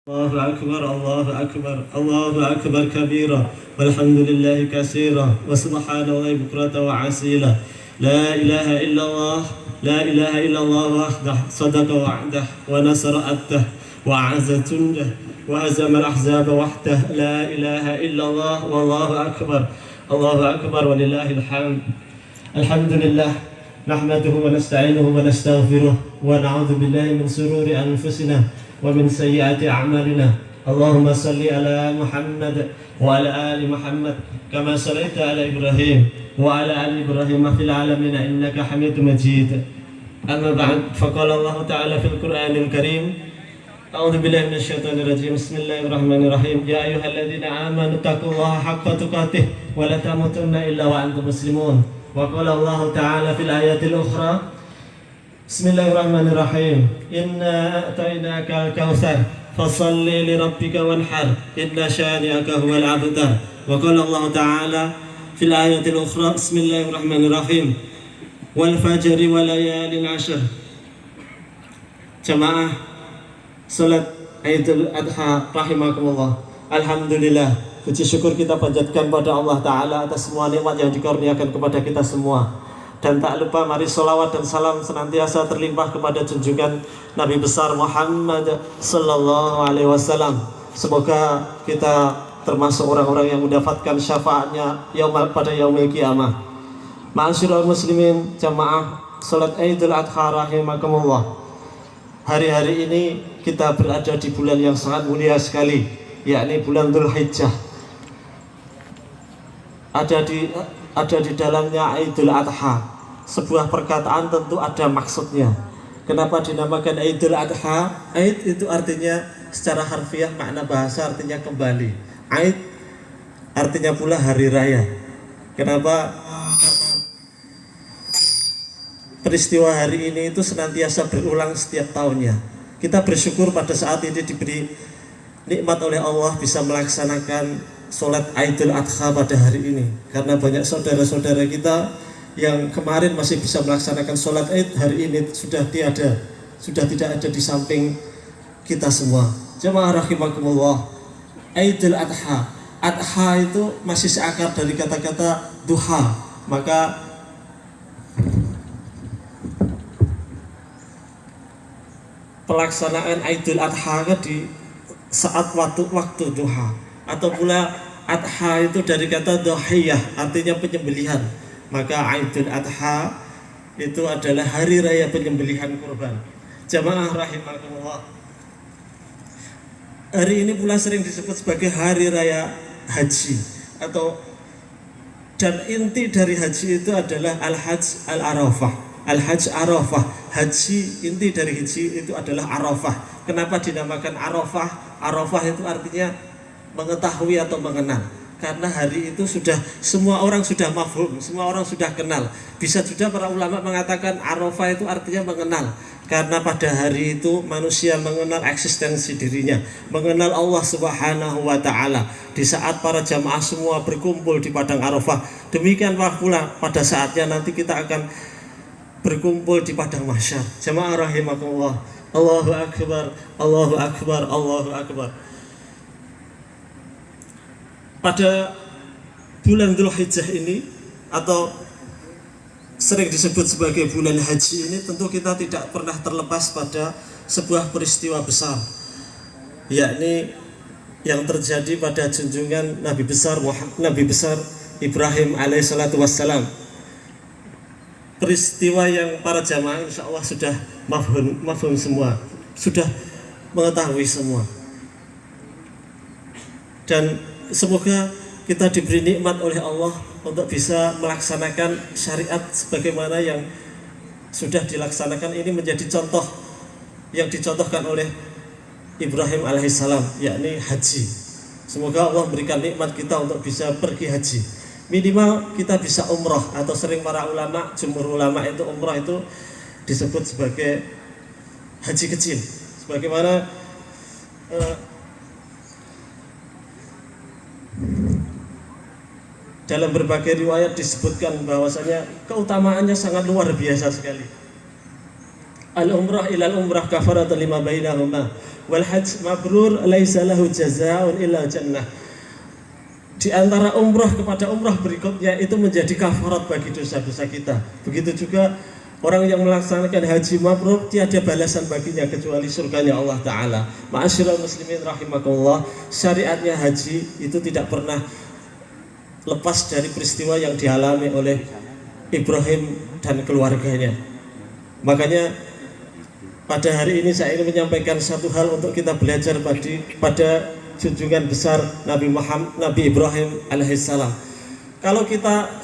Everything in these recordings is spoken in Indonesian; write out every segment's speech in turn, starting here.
الله أكبر الله أكبر الله أكبر كبيرا والحمد لله كثيرا وسبحان الله بكرة وعسيلا لا إله إلا الله لا إله إلا الله وحده صدق وعده ونصر عبده وأعز جنده وهزم الأحزاب وحده لا إله إلا الله والله أكبر الله أكبر ولله الحمد الحمد لله نحمده ونستعينه ونستغفره ونعوذ بالله من شرور أنفسنا ومن سيئات أعمالنا اللهم صل على محمد وعلى آل محمد كما صليت على إبراهيم وعلى آل إبراهيم في العالمين إنك حميد مجيد أما بعد فقال الله تعالى في القرآن الكريم أعوذ بالله من الشيطان الرجيم بسم الله الرحمن الرحيم يا أيها الذين آمنوا اتقوا الله حق تقاته ولا تموتن إلا وأنتم مسلمون وقال الله تعالى في الآيات الأخرى بسم الله الرحمن الرحيم إنا أعطيناك الكوثر فصل لربك وانحر إن شانئك هو الأبتر وقال الله تعالى في الآية الأخرى بسم الله الرحمن الرحيم والفجر وليال عشر Jamaah salat Idul Adha rahimakumullah. Alhamdulillah, puji syukur kita panjatkan pada Allah Ta'ala atas semua nikmat yang dikurniakan kepada kita semua. Dan tak lupa mari sholawat dan salam senantiasa terlimpah kepada junjungan Nabi besar Muhammad Sallallahu Alaihi Wasallam. Semoga kita termasuk orang-orang yang mendapatkan syafaatnya pada yaumil qiyamah. Ma'asyiral muslimin, jamaah salat Idul Adha rahimakumullah. Hari-hari ini kita berada di bulan yang sangat mulia sekali, yakni bulan Dzulhijjah. Ada di dalamnya Idul Adha. Sebuah perkataan tentu ada maksudnya. Kenapa dinamakan Idul Adha? Aid itu artinya secara harfiah makna bahasa artinya kembali. Aid artinya pula hari raya. Kenapa? Peristiwa hari ini itu senantiasa berulang setiap tahunnya. Kita bersyukur pada saat ini diberi nikmat oleh Allah bisa melaksanakan sholat Idul Adha pada hari ini. Karena banyak saudara-saudara kita yang kemarin masih bisa melaksanakan sholat Id, hari ini sudah tidak ada di samping kita semua. Jamaah rahimakumullah, Idul Adha. Adha itu masih seakar dari kata-kata duha. Maka pelaksanaan Idul Adha di saat waktu duha, atau pula Adha itu dari kata dohiyah, artinya penyembelihan. Maka Idul Adha itu adalah hari raya penyembelihan kurban. Jamaah rahimakumullah, hari ini pula sering disebut sebagai hari raya haji, dan inti dari haji itu adalah al-hajj al-arafah. Al-hajj arafah, haji, inti dari haji itu adalah arafah. Kenapa dinamakan arafah? Arafah itu artinya mengetahui atau mengenal. Karena hari itu semua orang sudah mafhum, semua orang sudah kenal. Bisa juga para ulama mengatakan arafah itu artinya mengenal. Karena pada hari itu manusia mengenal eksistensi dirinya, mengenal Allah Subhanahu wa Ta'ala. Di saat para jamaah semua berkumpul di padang Arafah, demikian pula pada saatnya nanti kita akan berkumpul di padang mahsyar. Jamaah rahimakumullah. Allahu akbar, Allahu akbar, Allahu akbar. Pada bulan Dzulhijjah ini, atau sering disebut sebagai bulan haji ini, tentu kita tidak pernah terlepas pada sebuah peristiwa besar, yakni yang terjadi pada junjungan Nabi besar Ibrahim alaihissalatu wassalam. Peristiwa yang para jamaah insya Allah sudah mafhum semua, sudah mengetahui semua. Dan semoga kita diberi nikmat oleh Allah untuk bisa melaksanakan syariat sebagaimana yang sudah dilaksanakan. Ini menjadi contoh yang dicontohkan oleh Ibrahim alaihissalam, yakni haji. Semoga Allah memberikan nikmat kita untuk bisa pergi haji. Minimal kita bisa umrah, atau sering para ulama, jumhur ulama itu umrah itu disebut sebagai haji kecil. Sebagaimana dalam berbagai riwayat disebutkan bahwasanya keutamaannya sangat luar biasa sekali. al-umrah ila al-umrah kafaratun lima bainahuma wal hajj mabrur laisa lahu jazaa'un illa jannah. Di antara umrah kepada umrah berikutnya itu menjadi kafarat bagi dosa-dosa kita. Begitu juga orang yang melaksanakan haji mabrur tiada balasan baginya kecuali surganya Allah Ta'ala. Ma'asyiral muslimin rahimakumullah, syariatnya haji itu tidak pernah lepas dari peristiwa yang dialami oleh Ibrahim dan keluarganya. Makanya pada hari ini saya ingin menyampaikan satu hal untuk kita belajar pada junjungan besar Nabi Muhammad, Nabi Ibrahim alaihissalam. Kalau kita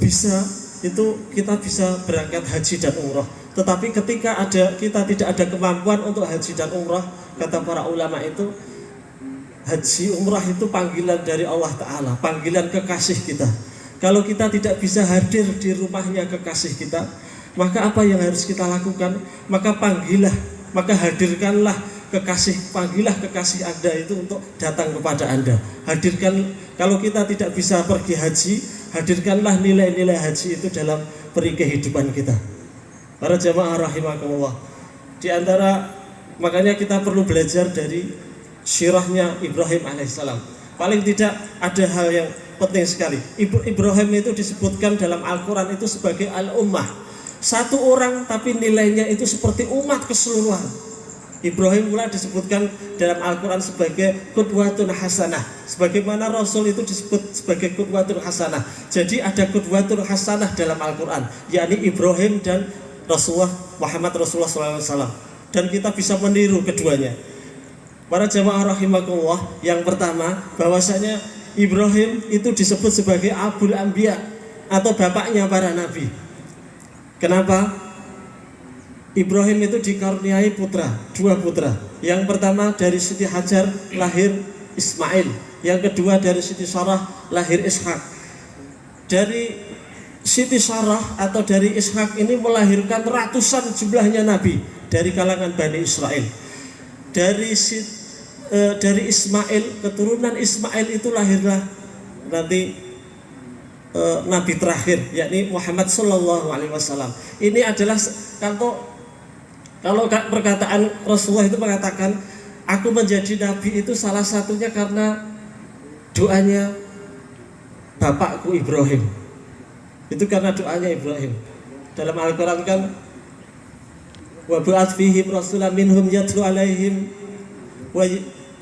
bisa itu kita bisa berangkat haji dan umrah. Tetapi ketika kita tidak ada kemampuan untuk haji dan umrah, kata para ulama itu haji umrah itu panggilan dari Allah Ta'ala, panggilan kekasih kita. Kalau kita tidak bisa hadir di rumahnya kekasih kita, maka apa yang harus kita lakukan? Maka hadirkanlah panggillah kekasih Anda itu untuk datang kepada Anda. Hadirkan, kalau kita tidak bisa pergi haji, hadirkanlah nilai-nilai haji itu dalam peri kehidupan kita. Para jamaah rahimakumullah. Di antara, makanya kita perlu belajar dari sirahnya Ibrahim alaihissalam. Paling tidak ada hal yang penting sekali. Ibrahim itu disebutkan dalam Al-Quran itu sebagai al-ummah. Satu orang tapi nilainya itu seperti umat keseluruhan. Ibrahim pula disebutkan dalam Al-Quran sebagai qudwatun hasanah. Sebagaimana Rasul itu disebut sebagai qudwatun hasanah. Jadi ada qudwatun hasanah dalam Al-Quran, yakni Ibrahim dan Muhammad Rasulullah SAW. Dan kita bisa meniru keduanya. Para jamaah rahimakumullah, yang pertama bahwasanya Ibrahim itu disebut sebagai Abul Anbiya atau bapaknya para nabi. Kenapa? Ibrahim itu dikaruniai dua putra. Yang pertama dari Siti Hajar lahir Ismail, yang kedua dari Siti Sarah lahir Ishak. Dari Siti Sarah atau dari Ishak ini melahirkan ratusan jumlahnya nabi dari kalangan Bani Israel. Dari Ismail, keturunan Ismail itu lahirlah nanti Nabi terakhir, yakni Muhammad Sallallahu Alaihi Wasallam. Ini adalah kalau perkataan Rasulullah itu mengatakan, aku menjadi Nabi itu salah satunya karena doanya bapakku Ibrahim. Itu karena doanya Ibrahim. Dalam Al-Quran kan, wa ba'ath fihim rasulan minhum yatlu alaihim wa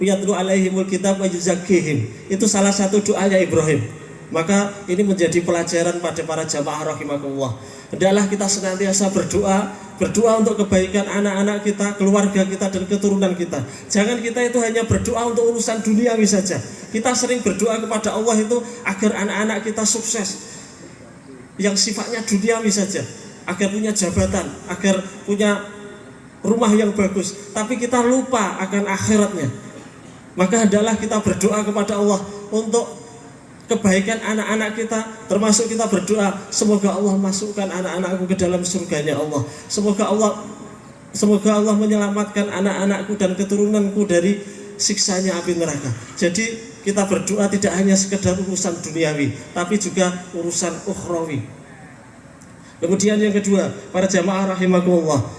yatlu alaihimul kitab wa yuzakkihim. Itu salah satu doanya Ibrahim. Maka ini menjadi pelajaran pada para jamaah rahimakumullah. Hendaklah kita senantiasa berdoa untuk kebaikan anak-anak kita, keluarga kita dan keturunan kita. Jangan kita itu hanya berdoa untuk urusan duniawi saja. Kita sering berdoa kepada Allah itu agar anak-anak kita sukses yang sifatnya duniawi saja, agar punya jabatan, agar punya rumah yang bagus, tapi kita lupa akan akhiratnya. Maka hendaklah kita berdoa kepada Allah untuk kebaikan anak-anak kita, termasuk kita berdoa semoga Allah masukkan anak-anakku ke dalam surganya Allah. Semoga Allah menyelamatkan anak-anakku dan keturunanku dari siksanya api neraka. Jadi kita berdoa tidak hanya sekedar urusan duniawi, tapi juga urusan ukhrawi. Kemudian yang kedua, para jamaah rahimakumullah,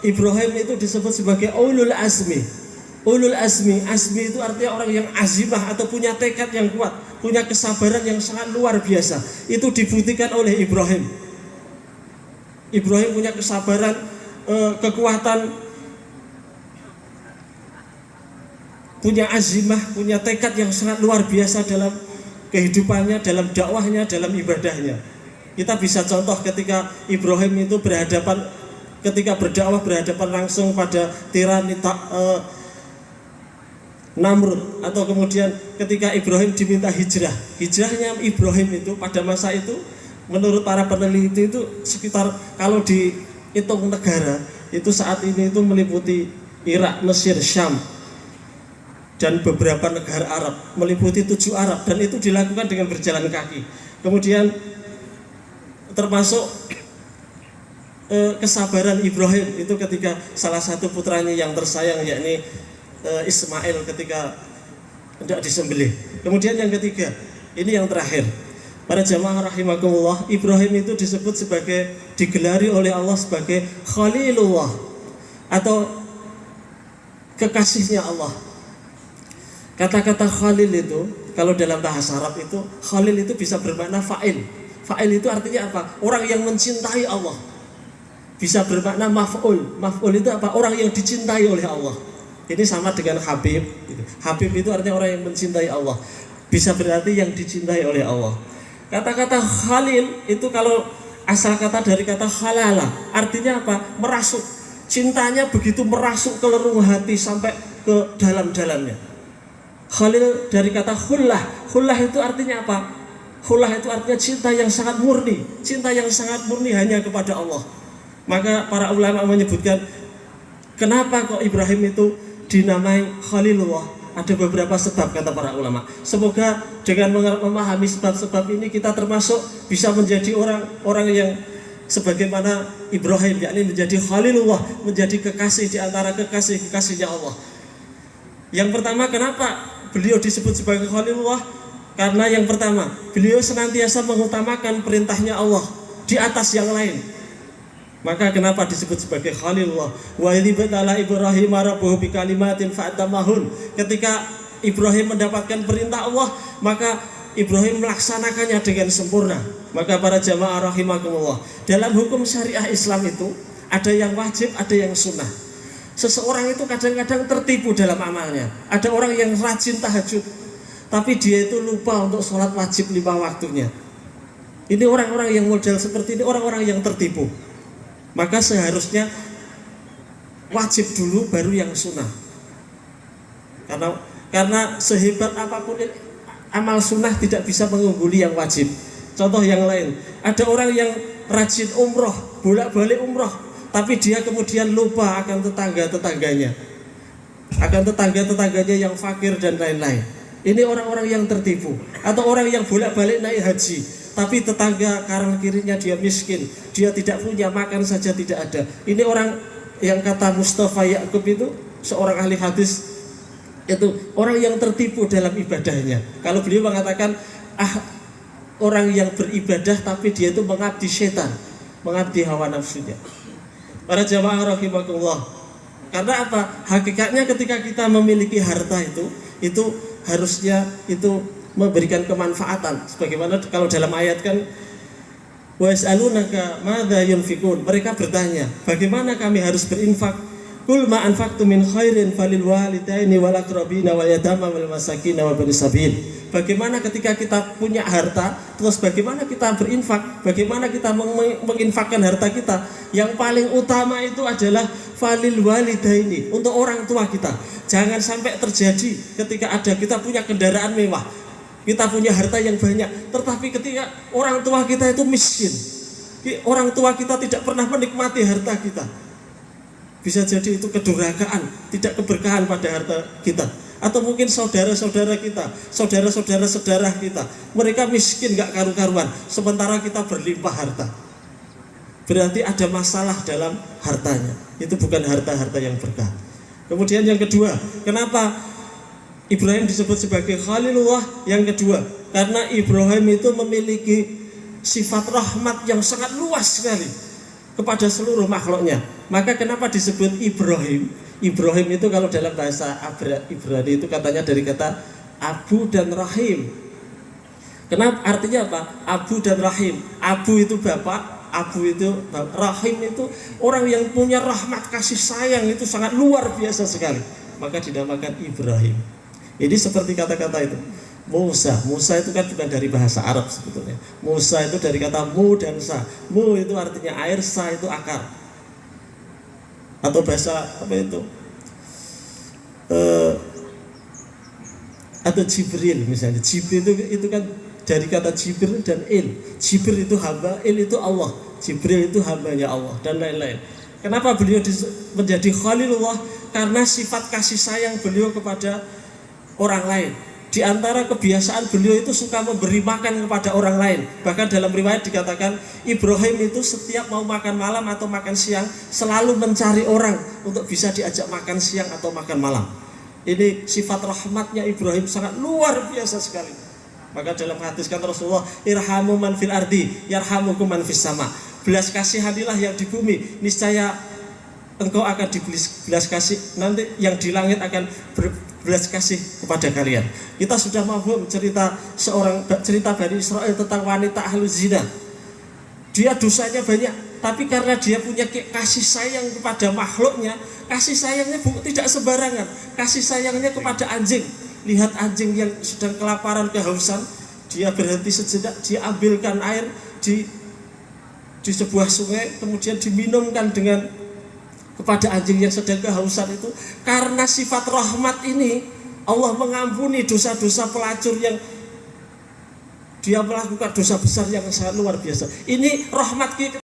Ibrahim itu disebut sebagai ulul azmi. Ulul azmi itu artinya orang yang azimah atau punya tekad yang kuat, punya kesabaran yang sangat luar biasa. Itu dibuktikan oleh Ibrahim. Ibrahim punya kesabaran, kekuatan, punya azimah, punya tekad yang sangat luar biasa dalam kehidupannya, dalam dakwahnya, dalam ibadahnya. Kita bisa contoh ketika Ibrahim itu ketika berdakwah berhadapan langsung pada tirani Namrud, atau kemudian ketika Ibrahim diminta hijrahnya Ibrahim itu pada masa itu menurut para peneliti itu sekitar, kalau dihitung negara itu saat ini itu meliputi Irak, Mesir, Syam dan beberapa negara Arab, meliputi 7 Arab, dan itu dilakukan dengan berjalan kaki. Kemudian termasuk kesabaran Ibrahim itu ketika salah satu putranya yang tersayang yakni Ismail ketika tidak disembelih. Kemudian yang ketiga, ini yang terakhir, Para jamaah rahimakumullah, Ibrahim itu disebut digelari oleh Allah sebagai Khalilullah atau kekasihnya Allah. Kata-kata Khalil itu kalau dalam bahasa Arab itu, Khalil itu bisa bermakna fa'il. Fa'il itu artinya apa? Orang yang mencintai Allah. Bisa bermakna maf'ul. Maf'ul itu apa? Orang yang dicintai oleh Allah. Ini sama dengan Habib. Habib itu artinya orang yang mencintai Allah. Bisa berarti yang dicintai oleh Allah. Kata-kata Khalil itu kalau asal kata dari kata halala, artinya apa? Merasuk. Cintanya begitu merasuk ke relung hati sampai ke dalam-dalamnya. Khalil dari kata khullah. Khullah itu artinya apa? Khullah itu artinya cinta yang sangat murni. Cinta yang sangat murni hanya kepada Allah. Maka para ulama menyebutkan kenapa kok Ibrahim itu dinamai Khalilullah. Ada beberapa sebab kata para ulama. Semoga dengan memahami sebab-sebab ini kita termasuk bisa menjadi orang-orang yang sebagaimana Ibrahim, yakni menjadi Khalilullah, menjadi kekasih di antara kekasih-kekasihnya Allah. Yang pertama, kenapa beliau disebut sebagai Khalilullah? Karena yang pertama, beliau senantiasa mengutamakan perintahnya Allah di atas yang lain. Maka kenapa disebut sebagai Khalilullah? Wa idh ibtala Ibrahim rabbuhu bikalimatin fa'tamahun. Ketika Ibrahim mendapatkan perintah Allah, maka Ibrahim melaksanakannya dengan sempurna. Maka para jamaah rahimakumullah, dalam hukum syariah Islam itu ada yang wajib, ada yang sunnah. Seseorang itu kadang-kadang tertipu dalam amalnya. Ada orang yang rajin tahajud, tapi dia itu lupa untuk sholat wajib 5 waktunya. Ini orang-orang yang model seperti ini, orang-orang yang tertipu. Maka seharusnya wajib dulu baru yang sunnah. Karena sehebat apapun amal sunnah tidak bisa mengungguli yang wajib. Contoh yang lain, ada orang yang rajin umroh, bolak-balik umroh, tapi dia kemudian lupa akan tetangga-tetangganya, yang fakir dan lain-lain. Ini orang-orang yang tertipu. Atau orang yang bolak-balik naik haji, tapi tetangga kanan kirinya dia miskin, dia tidak punya, makan saja tidak ada. Ini orang yang kata Mustafa Ya'qub itu, seorang ahli hadis, itu orang yang tertipu dalam ibadahnya. Kalau beliau mengatakan orang yang beribadah tapi dia itu mengabdi setan, mengabdi hawa nafsunya. Para jamaah rahimakumullah, karena apa? Hakikatnya ketika kita memiliki harta itu harusnya itu memberikan kemanfaatan. Sebagaimana kalau dalam ayat kan, wa yas'alunaka madza yunfikun. Mereka bertanya, bagaimana kami harus berinfak? Qul ma anfaqtum min khairin falil walidaini wal aqrabina wal yatama wal masakin wa ibnis sabil. Bagaimana ketika kita punya harta, terus bagaimana kita berinfak? Bagaimana kita menginfakkan harta kita? Yang paling utama itu adalah falil walidaini, untuk orang tua kita. Jangan sampai terjadi ketika kita punya kendaraan mewah, kita punya harta yang banyak, tetapi ketika orang tua kita itu miskin, orang tua kita tidak pernah menikmati harta kita. Bisa jadi itu kedurhakaan, tidak keberkahan pada harta kita. Atau mungkin saudara-saudara kita, saudara-saudara kita, mereka miskin gak karu-karuan, sementara kita berlimpah harta. Berarti ada masalah dalam hartanya. Itu bukan harta-harta yang berkah. Kemudian yang kedua, kenapa Ibrahim disebut sebagai Khalilullah? Yang kedua, karena Ibrahim itu memiliki sifat rahmat yang sangat luas sekali kepada seluruh makhluknya. Maka kenapa disebut Ibrahim? Ibrahim itu kalau dalam bahasa Ibrani itu katanya dari kata Abu dan Rahim. Kenapa? Artinya apa? Abu dan Rahim. Abu itu bapak, Abu itu bapak. Rahim itu orang yang punya rahmat kasih sayang, itu sangat luar biasa sekali. Maka dinamakan Ibrahim. Ini seperti kata-kata itu Musa itu kan bukan dari bahasa Arab sebetulnya. Musa itu dari kata mu dan sa. Mu itu artinya air, sa itu akar. Atau bahasa apa itu? Atau Jibril misalnya. Jibril itu kan dari kata Jibril dan Il. Jibril itu hamba, Il itu Allah. Jibril itu hambanya Allah dan lain-lain. Kenapa beliau menjadi Khalilullah? Karena sifat kasih sayang beliau kepada orang lain. Di antara kebiasaan beliau itu suka memberi makan kepada orang lain. Bahkan dalam riwayat dikatakan Ibrahim itu setiap mau makan malam atau makan siang selalu mencari orang untuk bisa diajak makan siang atau makan malam. Ini sifat rahmatnya Ibrahim sangat luar biasa sekali. Maka dalam hadis kan Rasulullah, irhamu man fil ardi yarhamukum man fis sama. Belas kasihanilah yang di bumi, niscaya engkau akan dibelas kasih, nanti yang di langit akan berbelas kasih kepada kalian. Kita sudah mafhum cerita Bani Israel tentang wanita ahlu zina. Dia dosanya banyak, tapi karena dia punya kasih sayang kepada makhluknya, kasih sayangnya tidak sembarangan. Kasih sayangnya kepada anjing. Lihat anjing yang sedang kelaparan, kehausan, dia berhenti sejenak, dia ambilkan air di sebuah sungai, kemudian diminumkan dengan kepada anjing yang sedang kehausan itu. Karena sifat rahmat ini, Allah mengampuni dosa-dosa pelacur yang dia melakukan dosa besar yang sangat luar biasa. Ini rahmat kita.